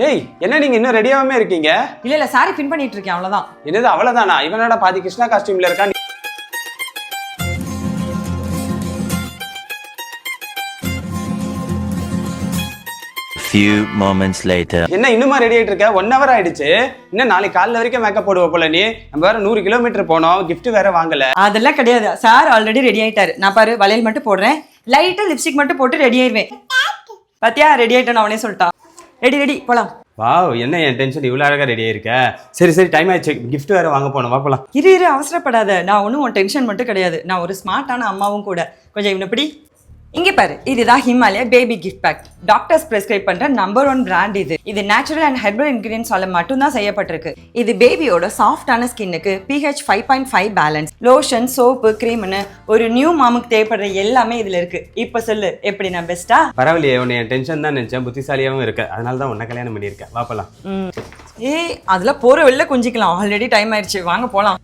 டேய் என்ன நீங்க இன்னும் ரெடியாவே இருக்கீங்க? இல்ல சாரி பின் பண்ணிட்டு இருக்கேன் அவ்வளவுதான். என்னது அவ்வளவுதானா? இவனோட பாதி கிருஷ்ணா காஸ்டியூம்ல இருக்கா. Few moments later. என்ன இன்னுமா ரெடி ஆயிட்டு இருக்க? 1 hour ஆயிடுச்சு. இன்னும் நாளைக்கு காலைல வரைக்கும் மேக்கப் போடுவ போல நீ. நம்ம வேற 100 கிலோமீட்டர் போனோம், gift வேற வாங்கல. அதெல்லாம் கிடையாது, சார் ஆல்ரெடி ரெடி ஆயிட்டாரு. நான் பாரு வளையல் மட்டும் போடுறேன், லைட்டா லிப்ஸ்டிக் மட்டும் போட்டு ரெடி ஆயிடுவேன். பாத்தியா ரெடி ஆயிட்டேன்னு அவனே சொல்லிட்டான். ரெடி போலாம். வாவ், என்ன என் டென்ஷன் இவ்வளவு அழகா ரெடி ஆயிருக்க. சரி டைம் ஆயிடுச்சு, gift வேற வாங்க போனோம், வா போலாம். இரு அவசரப்படாத, நான் ஒன்றும் உன் டென்ஷன் மட்டும் கிடையாது, நான் ஒரு ஸ்மார்ட்டான அம்மாவும் கூட. கொஞ்சம் இவனை பிடி. இங்கே பாரு, இதுதான் Himalaya baby gift pack. Doctors prescribe பண்ற நம்பர் 1 பிராண்ட் இது. இது நேச்சுரல் அண்ட் ஹெர்பல் இன்கிரியன்ட்ஸால மட்டும்தான் செய்யப்பட்டிருக்கு. இது பேபியோட சாஃப்டான ஸ்கின்னுக்கு pH 5.5 பேலன்ஸ், லோஷன், சோப்பு, கிரீம்னு ஒரு நியூ மாமுக்கு தேவைப்படுற எல்லாமே இதுல இருக்கு. இப்ப சொல்லு, எப்படி நான் பெஸ்டா? பரவாயில்லையே, உன்னை என் டென்ஷன் தான் நினைச்சேன், புத்திசாலியாவும் இருக்க, அதனால தான் உன்னை கல்யாணம் பண்ணியிருக்கேன். வா போலாம். அதெல்லாம் போற வெளில குஞ்சிக்கலாம், ஆல்ரெடி டைம் ஆயிடுச்சு, வாங்க போலாம்.